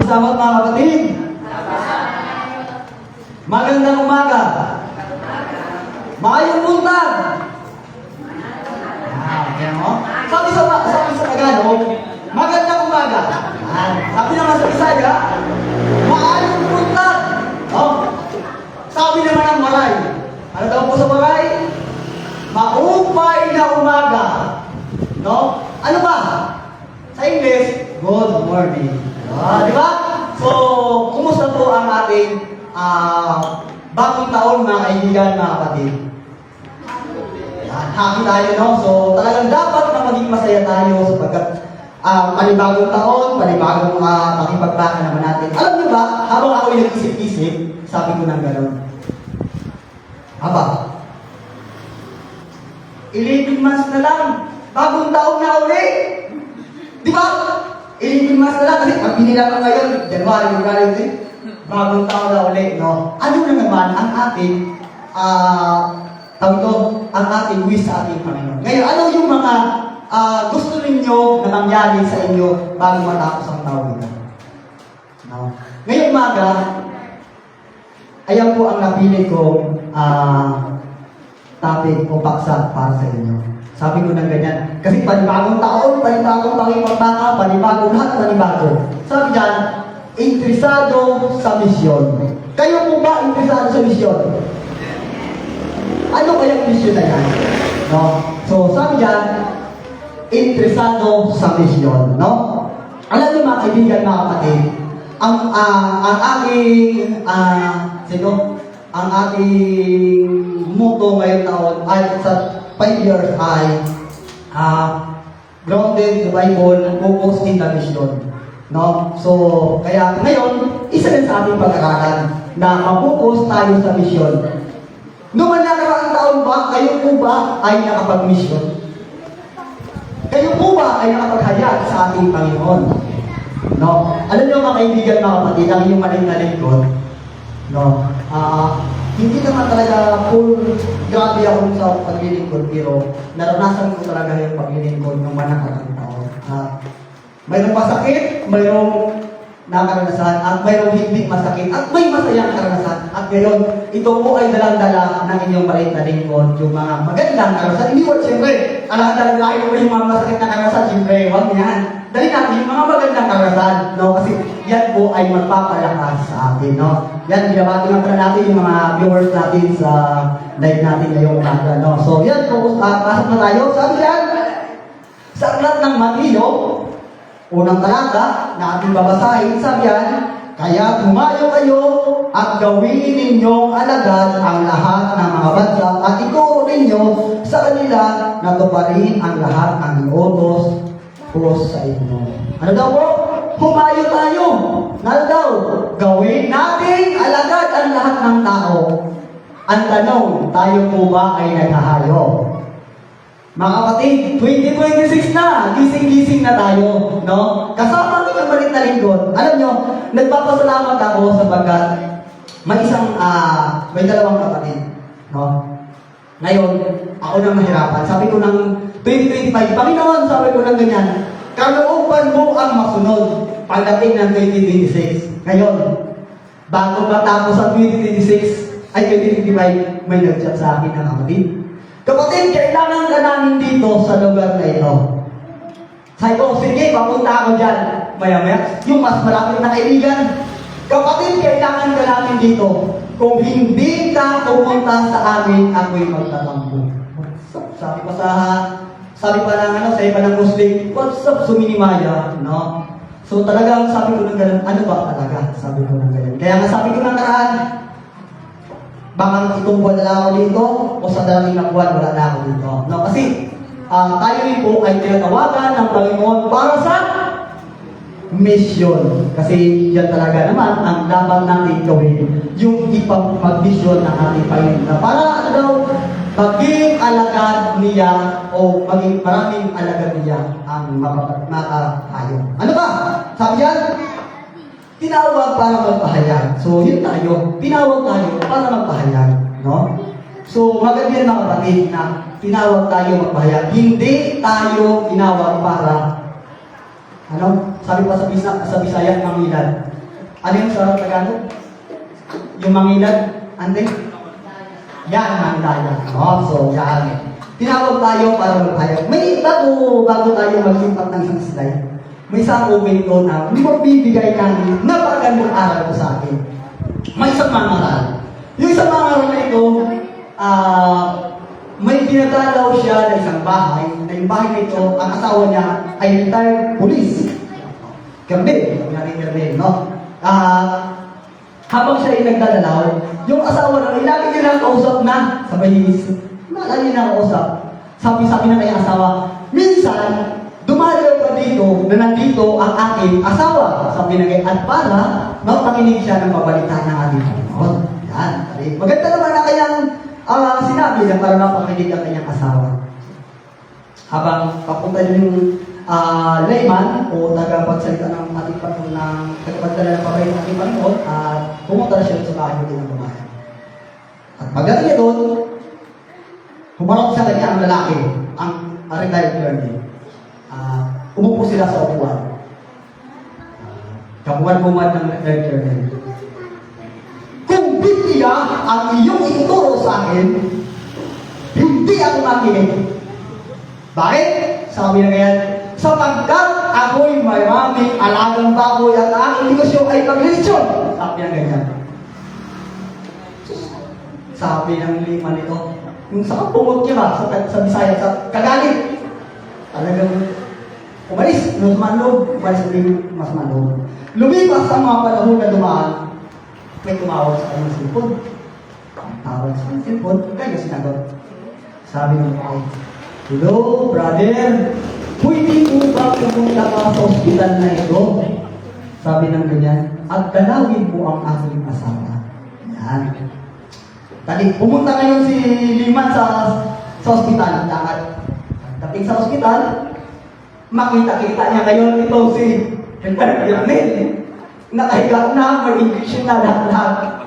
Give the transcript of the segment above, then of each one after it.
Salamat mga kapatid. Magandang umaga. Maayong buntag. Yan o. Sabi sa Tagalog, magandang umaga. Sabi naman sa Bisaya, maayong buntag. Sabi naman ng Maray. Ano daw po sa Maray? Maupay na umaga. No? Ano ba? Sa English, good morning. Di ba? So, kumusta po ang ating bagong taon mga kaibigan, mga kapatid? Happy tayo, no? So, talagang dapat na maging masaya tayo sapagkat panibagong taon, panibagong makipagbaka naman natin. Alam niyo ba, habang ako yung isip-isip, sabi ko ng gano'n. Aba, 11 months na lang, bagong taon na ulit. Di ba? 11 months na lang, kasi pag binilang ngayon, January, February, bagong taon na ulit, no? Ano na naman ang ating, ang ating wish sa ating Panginoon. Ngayon, ano yung mga gusto ninyo na mangyari sa inyo bago matapos ang taon nito? No? Ngayong umaga, ayan po ang napili ko topic o paksa para sa inyo. Sabi ko ng ganyan. Kasi panibagong taon, panibagong pakipagbaka, panibagong lahat, panibago. Sabi dyan, interesado sa misyon. Kayo po ba interesado sa misyon? Ano kayang misyon na yan? No? So, sabi dyan, interesado sa misyon. No? Alam niyo mga kaibigan, mga kapatid, ang ating motto ngayon taon ay sa 5 years ay grounded the Bible, focus in the mission. No? So, kaya ngayon, isa rin sa ating pag-aralan na mag-focus tayo sa mission. Noong nakaraang taon ba, kayo po ba ay nakapag-mission? Kayo po ba ay nakapaghayag sa ating Panginoon? No? Alam niyo mga kaibigan, mga kapatid, ang inyong maliit na lingkod, no? Hindi naman talaga full grabe ako sa paglilingkod, pero naranasan ko talaga yung paglilingkod ng mga nakaraang taon. Mayroong masakit, mayroong nakaranasan, at mayroong hindi masakit, at may masayang karanasan. At ngayon, ito po ay dalang-dala ng inyong maliit na lingkod, yung mga magandang karanasan. Hindi po, siyempre, alam-alam ko yung mga masakit na karanasan, siyempre, huwag yan. Dali natin yung mga magandang karanasan, no? Kasi yan po ay magpapalakas sa atin, no? Yan, binabati nga pala natin yung mga viewers natin sa live natin ngayong umaga, no? So, yan po, pasok na tayo. Sabi yan, sa aklat ng Mateo, unang talata na ating babasahin, sabi yan, kaya tumayo kayo at gawin ninyong alagad ang lahat ng mga bansa at ituro ninyo sa kanila na tuparin ang lahat ng iotos ko sa inyo. Ano daw po? Humayo tayo. Ano daw? Gawin natin alagad ang lahat ng tao. Ang tanong, tayo po ba ay naghahayo? Mga kapatid, 2026 na, gising-gising na tayo, no? Kasama ng malit na lingkod. Alam nyo, nagpapasalamat ako sapagkat may dalawang kapatid, no? Ngayon, ako nang mahirapan. Sabi ko ng 2025, Panginoon, sabi ko ng ganyan, kalooban mo ang masunod pagdating ng 2026. Ngayon, bago matapos ang 2026, ay 2025, may nag-chat sa akin ng kapatid. Kapatid, kailangan ka namin dito sa lugar na ito. Sabi ko, sige, papunta ako dyan. Maya-maya, yung mas malapit na kaibigan. Kapatid, kailangan ka namin dito. Kung hindi ka pumunta sa amin, ako'y magtatampo. Sabi pa ng sa iba ng Muslim, what's up, suminimaya, no? So talagang sabi ko ng ganun, ano ba talaga? Sabi ko ng ganun. Kaya nga sabi ko ng karaan, baka itong buwan na ako dito, o sa dalaming na buwan, wala na ako dito. No? Kasi, tayo rin po ay tinatawagan ng Panginoon para sa mission. Kasi yan talaga naman ang dapat natin gawin, yung ipag-mission ng ating Panginoon. Para ano daw, maging alagad niya o maging maraming alagad niya ang makahayo. Ano ba? Sabi yan? Tinawag para magpahayag. So, yun tayo. Tinawag tayo para magpahayag. No? So, maganda yan mga kapatid na tinawag tayo magpahayag. Hindi tayo tinawag para, sabi pa sa Bisaya, mangilan. Ano yung sa Tagalog? Yung mangilad? Ande? Yan, mangilaya. So, yan. Tinawag tayo para magpahayag. May bago tayo mag-impact ng isang slide. May isang open ko na magbibigay ng napakagandang aral ko sa akin. May isang mangaral. Yung isang mangaral na ito, may pinagdalaw siya ng isang bahay. Na yung bahay na ito, ang asawa niya ay retired police. Kermel, no? Habang siya ay nagdadalaw, yung asawa na lagi niya nakausap na sa bahis. Lagi niya nakausap. Sabi na kay asawa, minsan, dumalaw ka dito na nandito ang aking asawa. Sabi na kay at para mapakinig siya ng pabalita ng ating Panginoon. Yan. Maganda naman na kanyang sinabi niya para mapakinig ang kanyang asawa. Habang papunta niya yung layman o tagapagsalita ng ating Panginoon ng tagapagdala ng pabalita ng ating Panginoon at pumunta siya sa bahay ng babae. At pagdating niya doon, humarap sa kanya ang lalaki, ang retired colonel. Umupo sila sa upuan. Kabuan-buman ng retired colonel. Kung Biblia ang iyong ituturo sa akin, hindi ako makinig. Bakit? Sabi na ngayon, sapagkat ako'y maraming alagang baboy at aking negosyo ay paglilitsyon. Sabi na ganyan. Sabi ng lima nito, yung sa kapungot niya ba, sa Bisaya, sa kagalit. Talagang umalis, mas manlog, umalis din mas manlog. Lumipas ang mga panahon na dumaan, may tumawag sa kanyang cellphone. Tawag sa kanyang cellphone, kaya sinagot. Sabi ng ay, hello, brother, pwede mo ba pumunta ka sa ospital na ito? Sabi ng ganyan, at dalawin mo ang aking asawa. Yan. Tadi, pumunta ngayon si Liman sa ospital. Dating sa ospital, makita-kita niya ngayon ito si Hermel. Nakahiga na, may English na lahat-lahat.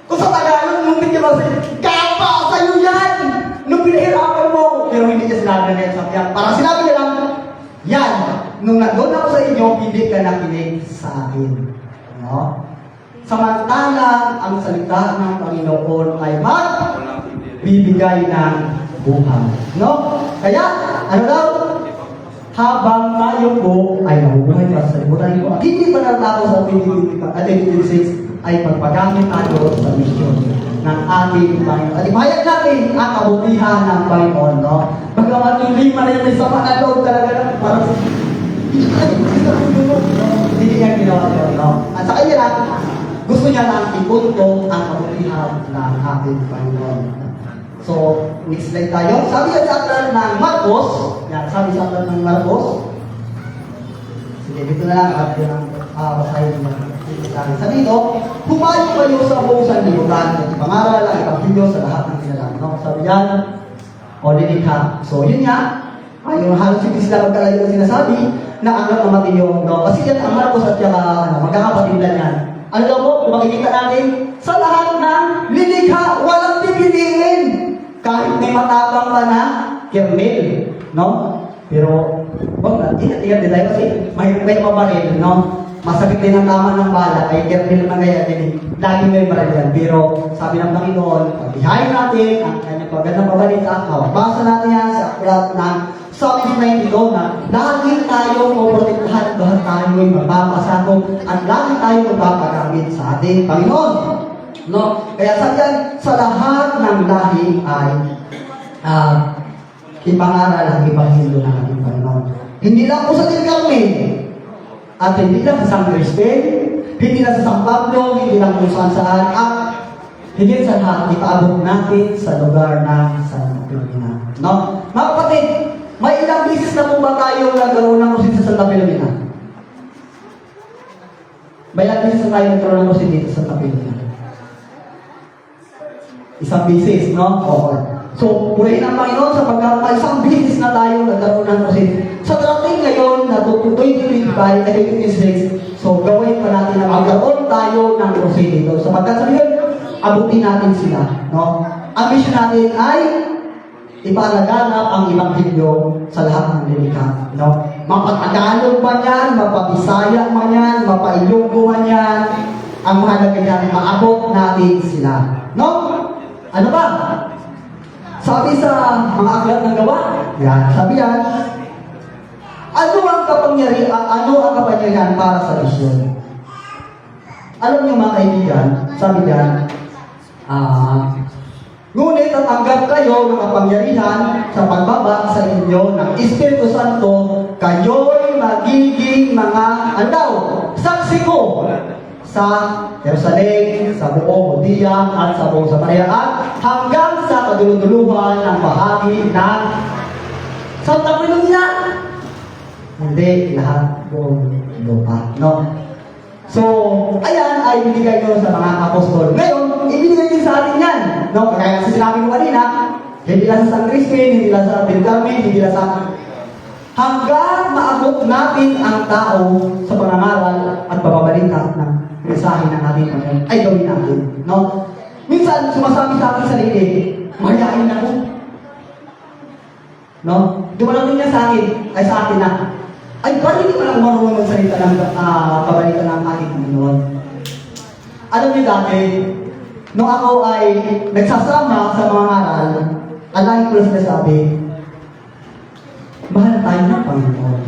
Kung sa Tagalog, nung hindi ba siya, kapa sa'yo yan! Nung pinahirapan mo, pero hindi niya sinabi na sa kanya. Para sinabi niya lang, yan, nung nandun ako sa inyo, hindi ka nakinig sa akin. No? Samantalang ang salita ng Panginoon ay magbibigay ng buhay. No? Kaya, ano daw? Habang tayo po ay nabubuhay para sa libutan ko, at hindi pa natapos sa 2026 ay pagpagamit tayo sa misyon ng ating Panginoon. At ipahayag natin ang kabutihan ng Panginoon. No? Bagamat yung lima na yun, may sama na loob talaga para sa hindi niya ginawa yun. No? At sa kanya lang, gusto niya lang ipunto ang kabutihan ng ating Panginoon. So, next slide tayo. Sabi yan sa aklat ng Marcos. Yan, sabi sa aklat ng Marcos. Sige, dito na lang. At yun ang basahin niya. Sabi ito, humayo kayo sa buong sanlibutan at ipangaral ang Ebanghelyo sa lahat ng kinalang. No? Sabi yan, o dinikha. So, yun nga. Yung halos hindi sila magkalayo ang sinasabi na ang namatay yung, no? Kasi yan ang Marcos at yung magkakapatilan yan. Ano daw po, kung makikita natin, sa lahat ng lilikha, walang pipiliin. Kahit may matapang pa na kernel, no? Pero, wag na, ingat-ingat din tayo kasi may mabaril, no? Masakit din ang tama ng bala, ay kernel na gaya din. Lagi may baril yan. Pero, sabi ng Panginoon, pagbihayin natin ang kanyang pagandang pabalita, mabasa natin yan sa aklat ng Psalm 92 na lagi tayo poprotektahan bahit tayo ay mapapasakop at lagi tayo magpapagamit sa ating Panginoon. No? Kaya sa yan, sa lahat ng lahi ay ipangaral ang Ebanghelyo ng ating Panginoon. Hindi lang po sa Del Carmen, at hindi lang sa San Crispin, hindi lang sa San Pablo, hindi lang kung saan-saan, at higit sa lahat, ipaabot natin sa lugar ng Santa Filomena. No? Mga kapatid, may ilang bisis na po ba tayo nagkaroon ng kusin sa Santa Filomena? May ilang bisis na tayo nagkaroon ng kusin dito sa Santa Filomena? Isang bisis, no? Okay. So, purihin ang Panginoon sapagkat may isang bisis na tayo nagkaroon ng kusin. Sa dating ngayon na 2025 at 2026, so gawin pa natin na magkaroon tayo ng kusin dito. Sapagkat sabihin, abutin natin sila, no? Ang mission natin ay ipalaganap ang Ebanghelyo sa lahat ng lilikha, no? Mapatagalog man yan, mapabisaya man yan, mapailonggo man yan, ang mahalaga yan, maabot natin sila. No? Ano ba? Sabi sa mga aklat ng gawa, yan, sabi yan, ano ang kapangyarihan para sa misyon? Alam niyo mga kaibigan, sabi yan, ngunit tatanggap kayo ng kapangyarihan sa pagbaba sa inyo ng Espiritu Santo, kayo'y magiging mga, saksi ko sa Jerusalem, sa buong Judea at sa buong Samaria at hanggang sa kaduluduluhan ng bahagi ng Santa Maria. Hindi lahat buong lupa, no? So, ayan ay binigay ko sa mga apostol. Ngayon, ibinigay din sa atin yan. No? Kaya kasi sinabi ko kanina, hindi lang sa San Crispin, hindi lang sa Del Carmen, hindi lang sa... Hanggang maabot natin ang tao sa pangangaral at pababalita ng mensahe ng ating Panginoon, ay gawin natin. No? Minsan, sumasabi sa akin sarili, mayayain ako. No? Dumarating niya sa akin, ay sa atin na, ay, parang hindi ko na marunong magsalita ng pabalita ng ating Panginoon. Alam niyo dati, nung ako ay nagsasama sa mga aral, ang lagi ko lang sinasabi, mahal tayo ng Panginoon.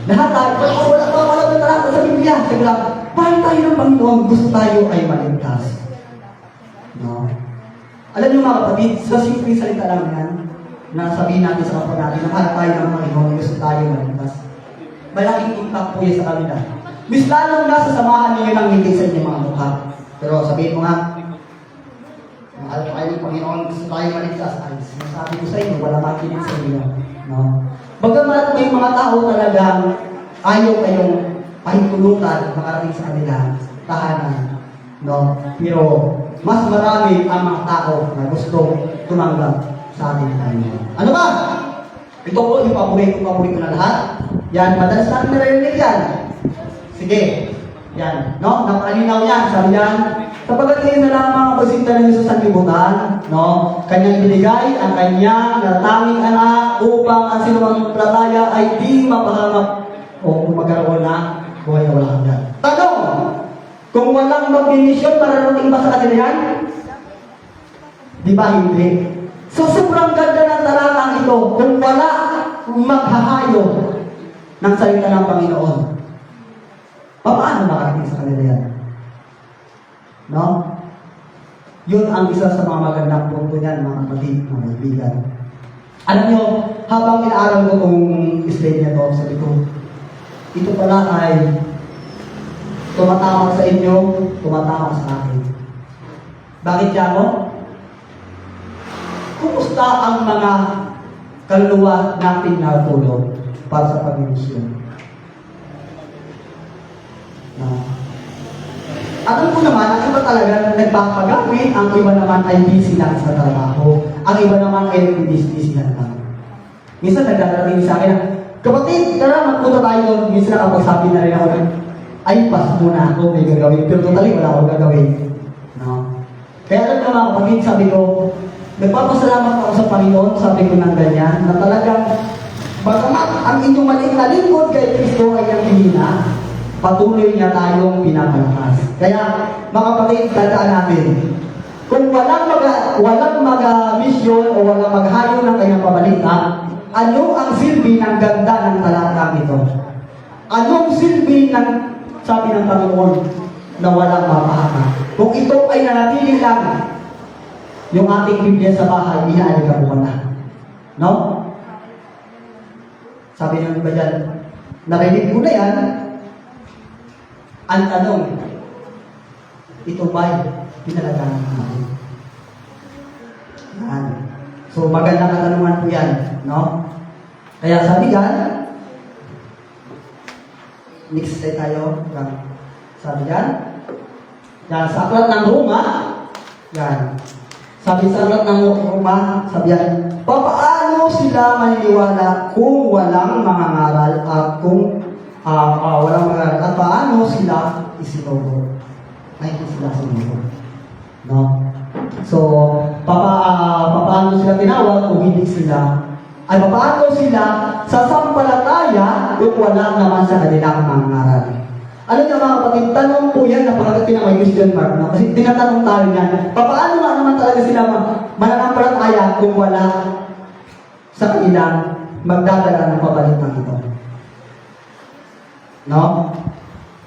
Lahat tayo, wala na talaga sa Biblia. Sabi lang, mahal tayo ng Panginoon, gusto tayo ay maligtas. No? Alam niyo mga kapatid, sa simpleng salita lang yan, na sabihin natin sa kapwa natin, mahal tayo ng Panginoon, gusto tayo maligtas. Malaking impact po yan sa kanila. Mas lalong na sa samahan ninyo ng ngiti sa inyong mga mukha. Pero sabihin mo nga, mahal tayo ng Panginoon, gusto tayo maligtas. Ay, sinasabi ko sa inyo, wala makinig sa inyo. No? Bagamat may mga tao talagang ayaw kayong pahintulutan makarating sa kanila, tahanan. No? Pero mas marami ang mga tao na gusto tumanggap sa ating Panginoon. Ano ba? Ito po yung paborito na lahat. Yan, madalas natin narinig yan. Sige. Yan. No? Nakalinaw yan. Sabi yan, sapagkat kayo na lamang ang pagsinta ng Diyos sa sanlibutan, no? Kanyang ibinigay ang kanyang natanging anak upang ang sinumang palataya ay di mapahamak o magkaroon na buhay na walang hanggan. Tanong! Kung walang magdimisyon, mararating ba sa kanila yan? Di ba hindi? So, sobrang ganda ng talatang ito. Kung wala maghahayo ng salita ng Panginoon, paano makarating sa kanila yan? No? Yun ang isa sa mga magandang punto niyan, mga kapatid, mga kaibigan. Alam nyo, habang inaaral ko itong slide niya to, sabi ko, ito pala ay tumatawag sa inyo, tumatawag sa akin. Bakit yan mo? Kumusta ang mga kaluluwa natin na tulong para sa pag-imisyon? Alam ko naman, ang iba talaga nagpapagawin, ang iba naman ay busy lang sa trabaho, ang iba naman ay busy lang. Minsan nagdarating sa akin, kapatid, tara, magpunta tayo. Minsan nakapagsabi na rin ako, ay, pas muna ako, may gagawin. Pero totally, wala akong gagawin. No? Kaya alam naman, kapatid, sabi ko, nagpapasalamat ako sa Panginoon, sabi ko ng ganyan, na talagang, bagamat ang inyong maliit na lingkod kay Kristo ay ang hihina, patuloy niya tayong pinapalakas. Kaya, mga kapatid, tandaan natin, kung walang mag-mission o walang maghayo ng kanyang pabalita, ano ang silbi ng ganda ng talatang ito? Anong silbi ng sabi ng Panginoon na walang mapahama? Kung ito ay nanatili lang, yung ating Biblia sa bahay, inaalikabuhan na. No? Sabi ng iba dyan, narinig ko na yan, ang tanong, ito ba'y pinalagaan natin? Yan. So, magandang katanungan po yan. No? Kaya sabi yan, next slide tayo. Sabi yan, sa aklat ng Roma, yan. Sabi sa aklat ng Roma, sabi yan, paano sila maniniwala kung walang mga ngaral at kung walang mga ngaral at paano sila isinugo? Ay, sila sinugo. No? So, paano sila tinawag kung hindi sila Ay paano sila sasampalataya kung wala naman sa kanilang mga ngaral? Ano nga mga kapatid, tanong po yan, napakagati na may question mark, no? Kasi tinatanong tayo niyan, paano nga naman talaga sila mananampalataya kung wala sa kanilang magdadala ng pabalitan ito? No?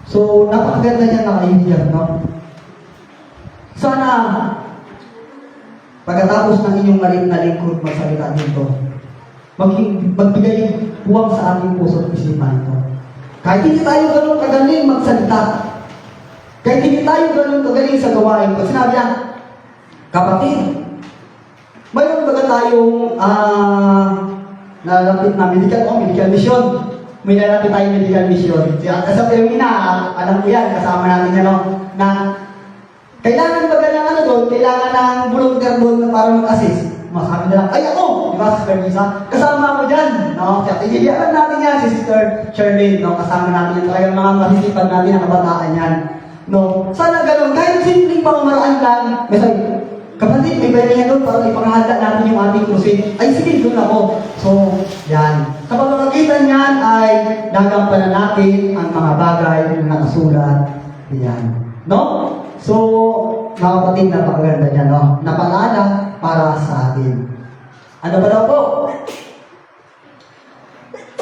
So, napakaganda niyan na kaibigan, no? Sana, pagkatapos ng inyong maliit na lingkod magsalita dito, magbigay buwang sa ating puso at isipan ito. Kahit hindi tayo ganun kagaling magsalita, kahit hindi tayo ganun kagaling sa gawain, pag sinabi niya, kapatid, mayroon baga tayong nalapit na medical mission. May nalapit tayong medical mission. Kasi yung alam ko yan, kasama natin yan, no? Na kailangan baga ng ano doon, kailangan ng volunteer doon na para mag-assist. Masabi na lang, ay ako! Di ba, Sister Lisa? Kasama ko dyan. No? Kaya tigilihan natin yan si Sister Charlene. No? Kasama natin yan. Talagang mga masisipan natin ang kabataan yan. No? Sana ganun. Kahit simpleng pamamaraan lang. May sabi, kapatid, may bayan doon para ipangahanda natin yung ating crusade. Ay, sige, doon ako. So, yan. Sa pamamagitan yan ay nagampanan natin ang mga bagay na nakasulat. Yan. No? So, mga kapatid, napakaganda niya, no? Napakaalala para sa atin. Ano ba daw po?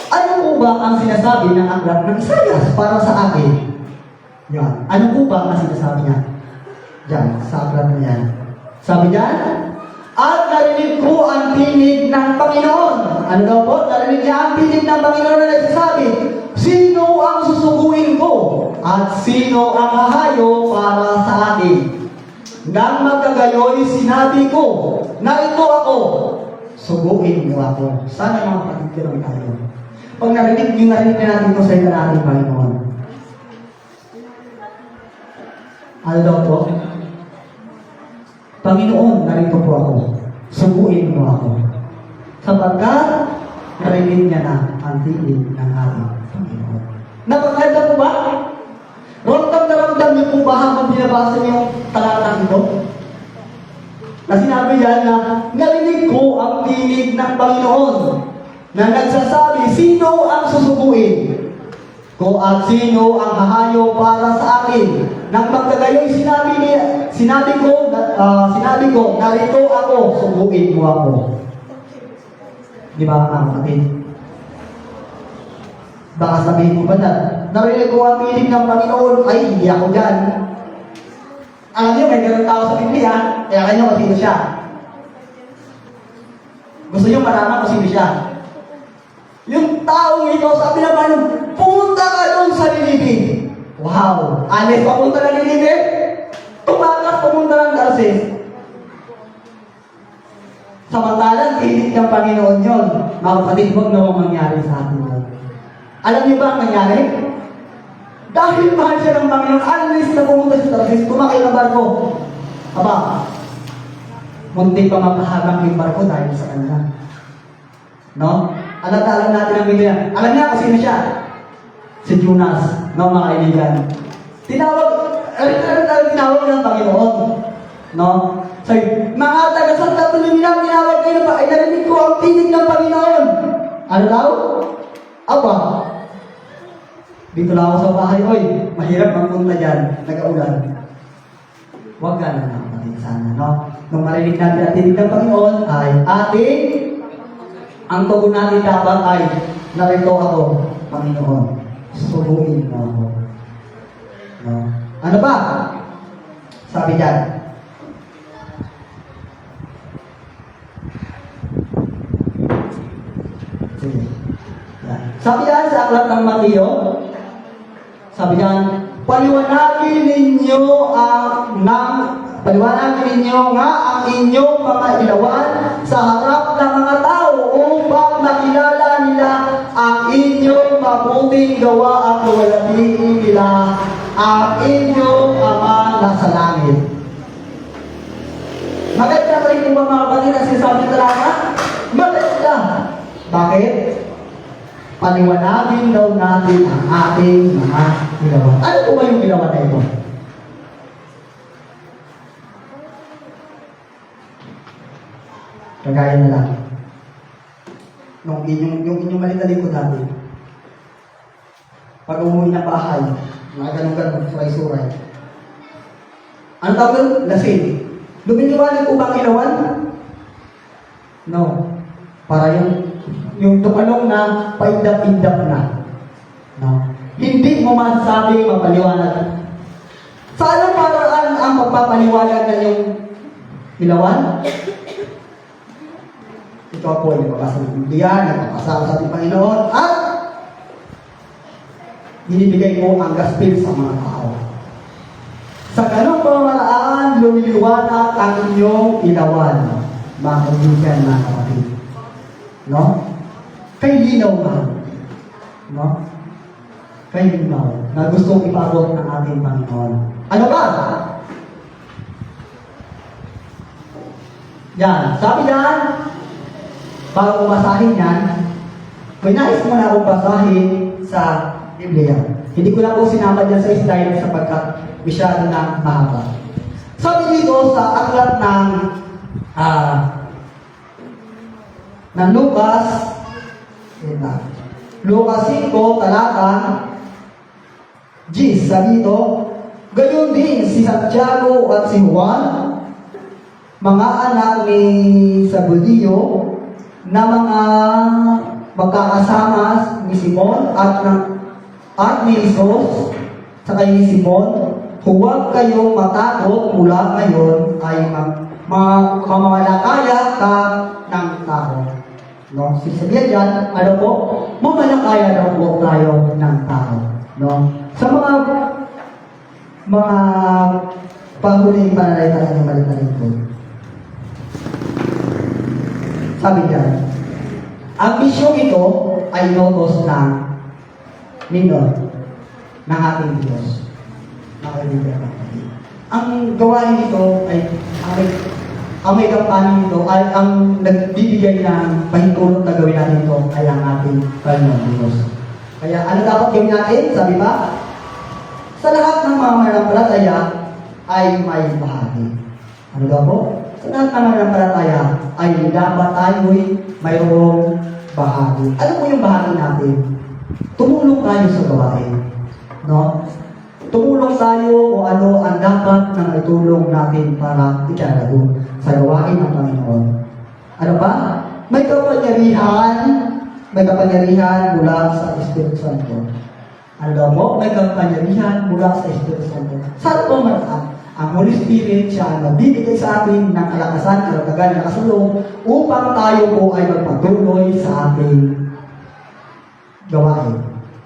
Ano po ba ang sinasabi ng aklat ng Isaias para sa akin? Yan. Ano po ba ang sinasabi niya? Diyan, sa aklat na yan. Sabi diyan, at narinig ko ang tinig ng Panginoon. Ano daw po? Narinig niya ang tinig ng Panginoon na nagsasabi, sino ang susuguin ko? At sino ang hahayo para sa akin? Nang magkagayoy, sinabi ko, na ito ako, suguin mo ako. Sana mga kapatid tayo. Pag narinig na natin ito sa ito natin, Panginoon. Ano daw po? Panginoon, narito po ako. Suguin mo ako. Sapagkat narinig niya na ang tinig ng ating Panginoon. Napagkanda po ba? Ramdam na ramdam niyo po ba habang binabasa niyo yung talatang ito? Na sinabi yan na narinig ko ang tinig ng Panginoon na nagsasabi, sino ang susuguin ko at sino ang hahayo para sa akin? Nang magkagayoy, sinabi ko, narito ako, suguin mo ako. Di ba mga kapatid? Baka sabihin mo ba na, narinig ko ang tinig ng Panginoon, ay, hindi ako dyan. Alam niyo, may ganun tao sa Biblia, kaya kanyo kung sino siya. Gusto niyo malaman kung sino siya. Yung taong ito, sabi na paano, pumunta ka doon sa Ninive. Wow! Alis, papunta ng Ninive, tumakas, pumunta ng Tarsis. Samantalang, tinig ng Panginoon yun. Mga kapatid, huwag nawang mangyari sa atin. Alam niyo ba ang nangyari? Dahil mahal siya ng Panginoon, alis na pumunta sa Tarsis, tumakay ng barko. Aba, muntik pa mapahabang yung barko dahil sa kanila. No? Alam natin ang Biblia. Alam niya kung sino siya? Si Jonas, no, mga kaibigan. Tinawag ng Panginoon. No? So, mga taga-Santa Tuliminang, tinawag kayo pa, ay narinig ko ang tinig ng Panginoon. Ano daw? Aba, dito lang ako sa bahay, oy, mahirap magpunta dyan, nag-aulan. Huwag ka na kapatid sana, no? Nung marinig natin ang tinig ng Panginoon, ay ating, ang tugon natin dapat ay, narito ako, Panginoon, subuin mo ako. No? Ano ba? Sabi dyan, sige. Sabi yan sa aklat ng Mateo, sabi yan, paliwanagin ninyo nga ang inyong mga ilawan sa harap ng mga tao upang makilala nila ang inyong mabuting gawa at luwalhatiin nila ang inyong Ama na sa langit. Maganda pa rin ba mga kapatid ang sinasabi talaga? Maganda. Bakit? Paliwanagin daw natin ang ating mga ilawan. Ano po ba yung ilawan na ito? Kagaya na lang. Yung inyong malitalin ko dati. Pag umuwi ng bahay, mga ganun-ganun, suray-suray. Ano tawag doon? Lasing. Lumiliwanag po bang ilawan? No. Para yung tumalong na paindap-indap na. No. Hindi mo masasabi mapaliwanag. Sa anong paraan ang magpapaliwanag na yung ilawan? Ito po ay nagpapasa ng Biblia, nagpapasa sa ating Panginoon, at binibigay mo ang gospel sa mga tao. Sa ganong pamamaraan, lumiliwanag ang inyong ilawan, mga kaibigan, mga kapatid. No? Kay linaw man. No? Kay linaw na gustong ipagod ng ating Panginoon. Ano ba? Yan. Sabi yan, bago masahin yan, may nais mo na akong basahin sa Biblia. Hindi ko na po sinama dyan sa slide sapagkat masyado na mahaba. Sabi dito sa aklat ng Lucas, Lucas 5, talata 10, sabi dito, gayon din si Santiago at si Juan, mga anak ni Zebedeo, na mga magkakasama ni Simon at ni Jesus, sa kay ni Simon, huwag kayong matakot, mula ngayon ay mamamalakaya ka ng tao. No? Sabihin dyan, ano po? Mamalakaya daw po tayo ng tao. No? Sa mga panghuling pananayatan ng malitalin ko. Sabi dyan, ang misyong ito ay notos ng minor ng ating Diyos. Ang gawain nito ay ang may kampanin nito ay ang nagbibigay ng pahintulot na gawin natin ito ay ang ating Panginoon Diyos. Kaya ano dapat gawin natin? Sabi ba? Sa lahat ng mga mananampalataya ay may bahagi. Ano daw po? Sa lahat ng mananampalataya ay dapat tayo'y mayroong bahagi. Ano po yung bahagi natin? Tumulong tayo sa gawain. No? Tumulong tayo kung ano ang dapat na itulong natin para ikalago sa gawain ng Panginoon. Ano ba? May kapangyarihan mula sa Espiritu Santo. Ano daw mo? May kapangyarihan mula sa Espiritu Santo. Saan po maraan? Ang Holy Spirit siya ang magbibigay sa atin ng kalakasan, karatagan, nakasulong upang tayo po ay magpatuloy sa ating gawain.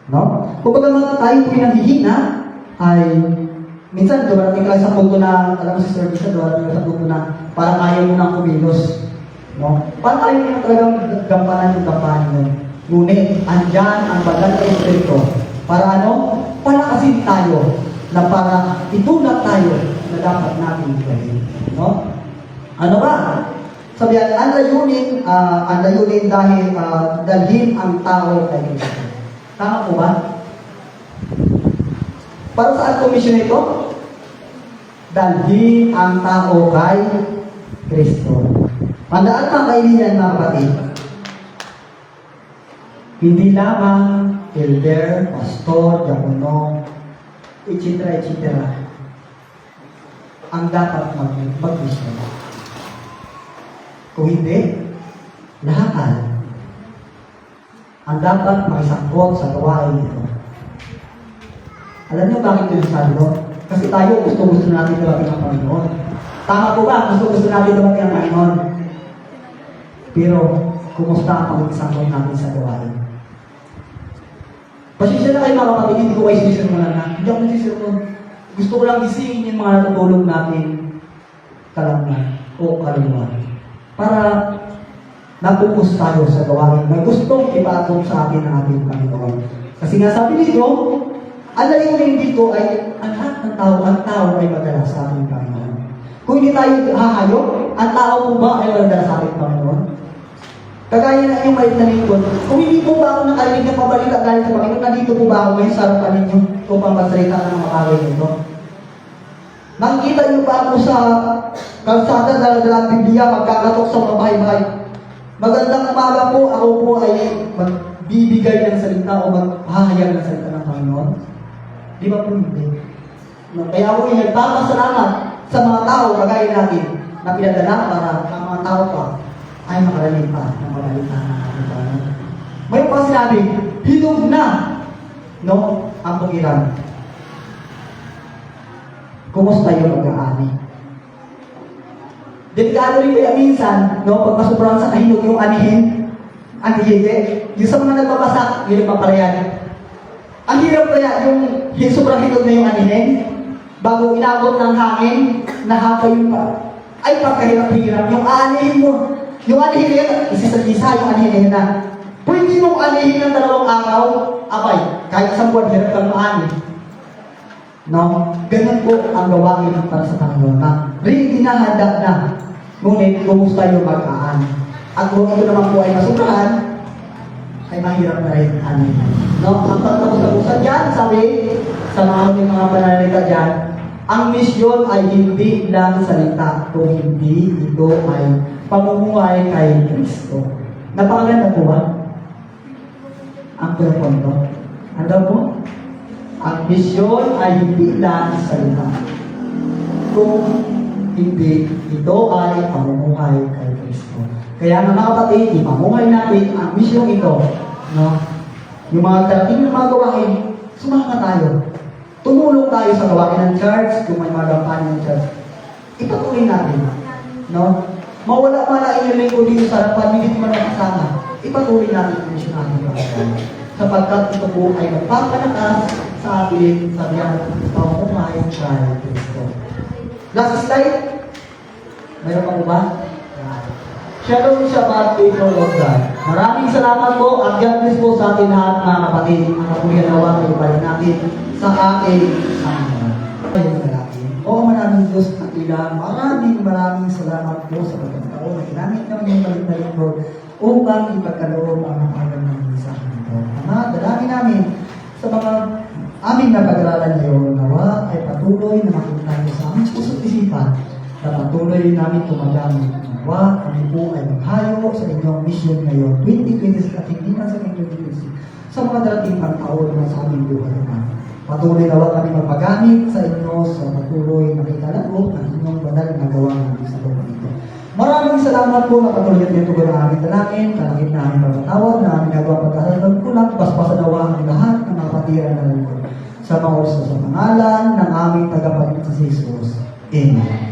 No? Kung tayo pinaghihina, ay minsan dumarating ka sa punto na, alam mo si Sir Lisa, dumarating ka sa punto na parang ayaw mo nang kumilos. No? Parang ayaw mo na talagang gampanan yun. Ngunit, andyan ang banal na Espiritu para ano? Palakasin tayo na para itulak tayo na dapat natin gawin. No? Ano ba? Sabihan, ang layunin dahil dalhin ang tao kay Kristo. Tama po ba? Para saan komisyon ito? Dalhin ang tao kay Kristo. Tandaan mga kaibigan, mga kapatid, hindi lamang elder, pastor, diakono, etc. ang dapat mag-Kristo. Kung hindi, lahat ang dapat makisangkot sa gawain ito. Alam niyo bakit ito sabi ko? Kasi tayo gusto natin dawatin ang Panginoon. Tama po ba? Gusto natin dawatin ang Panginoon. Pero, kumusta ang pag-isangkot natin sa gawain? Pasensya na kayo mga kapatid, hindi ko kayo sisirmonan na. Hindi ako nagsisirmon. Gusto ko lang isingin yung mga natutulog natin kalamnan o kaluluwan. Para napukus tayo sa gawain na gustong ipatong sa atin ang ating Panginoon. Kasi nga sabi nito, ang layunin dito ay ang lahat ng tao, ang tao ay madala sa ating Panginoon. Kung hindi tayo hahayo, ang tao po ba ay madala sa ating Panginoon? Kagaya na yung maliit na lingkod, kung hindi po ba ako nakarinig ng pabalita galing sa Panginoon, nandito po ba ako ngayon sa harapan ninyo upang magsalita ng mga bagay nito? Nakikita niyo ba ako sa kalsada, dala-dala ang Biblia, magkakatok sa mga bahay-bahay? Magandang umaga po, ako po ay magbibigay ng salita o maghahayag ng salita ng Panginoon. Di ba po hindi? No, kaya ako ay nagpapasalamat sa mga tao kagaya natin na pinadala para ang mga tao pa ay makarating pa ng mabalita ng ating Panginoon. Mayroon pa sinabi, hinog na, no, ang pagiran. Kumusta yung mag-aani? Delikado rin kaya minsan, no, pag masubrahan sa kahinog yung anihin, yung sa mga nagpapasak, yung nagpaparayan. Ang hirap kaya yung sobrang hinog na yung anihin, bago inabot ng hangin, nahapa yung pa. Ay, pagkahirap-hirap, yung anihin mo, yung anihin na yun, isa-isa yung anihin na. Pwede mong anihin ng 2 araw, abay, kahit 1 buwan, hirap kang maani. No? Ganun po ang gawain para sa Panginoon na rin hinahanda na. Ngunit, kumusta yung mag-aan? At kung ito naman po ay masubrahan, ay mahirap na rin anin. No? Ang pagtapos-tapusan dyan, sabi sa mga pananalita dyan, ang misyon ay hindi lang salita, kung hindi ito ay pamumuhay kay Kristo. Napakaganda po ba? Ang pagpunto. Ano po? Ang misyon ay hindi lang salita, kung hindi ito ay pamumuhay kay Kristo. Kaya mga kapatid, ipamuhay natin ang misyon ito. No? Yung mga darating na mga gawain, sumama tayo. Tumulong tayo sa gawain ng church, kung may mga gawain ng church. Ipatuloy natin. No? Mawala man ang inyong lingkod dito sa harapan, hindi man ang kasama. Ipatuloy natin ang misyon natin. Sapagkat ito po ay magpapalakas sa atin sa biyang pamumuhay kay Kristo. Last slide. Mayroon pa po ba? Shalom Shabbat, people of God. Maraming salamat po at God bless po sa atin lahat mga kapatid. Ang kapulian nawa ay ibalik natin sa ating Panginoon. Oo, maraming Diyos na ilang. Maraming salamat po sa pagkakataon na ginamit naman yung balik-balik po upang ipagkaloob ang magandang mensahe nito. Mga dalangin namin sa mga aming napag-aralan ngayon, nawa ay patuloy na makita niyo sa aming puso't isipan na patuloy namin tumagamit. Nawa kami po ay maghayo sa inyong mission ngayon, 2026 at hindi na sa 2026, sa mga darating pang taon na sa aming buhay naman. Patuloy nawa kami magpagamit sa inyo sa patuloy na ikalagok ng inyong banal na gawa namin sa buhay nito. Maraming salamat po na patuloy at yung tugon ng aming dalangin, kalakit na aming pagkatawad, na aming nagawa pagkasal kulang, basbasan nawa ang lahat ng mga patiran na lingkod. Sa mga oras sa pangalan ng aming tagapagligtas si Jesus. Amen.